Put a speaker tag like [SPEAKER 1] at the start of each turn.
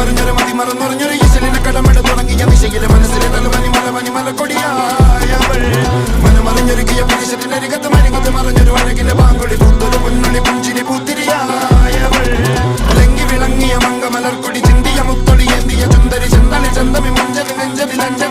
[SPEAKER 1] മറിഞ്ഞൊരു മതി മറന്നൊറിഞ്ഞൊരു ഈശലിനെ കടമെട തുടങ്ങിയ ദിശയിലെ മനസ്സിലെ മല കൊടിയായവൾ മനമറിഞ്ഞൊരുക്കിയ പുരുഷത്തിനരികത്ത് മരികത്ത് മറിഞ്ഞൊരു അഴകിലെ പാങ്കുളി പൂത്തൊരു പൊന്നുളി പുഞ്ചിരി പൂത്തിരിയായവൾ ലങ്ങി വിളങ്ങിയ മംഗമലർക്കൊടി ചിന്തിയ മുത്തൊളി എന്തിയ ചുന്തരി ചെന്തളി ചന്തമി മഞ്ചലി നെഞ്ചതിലഞ്ച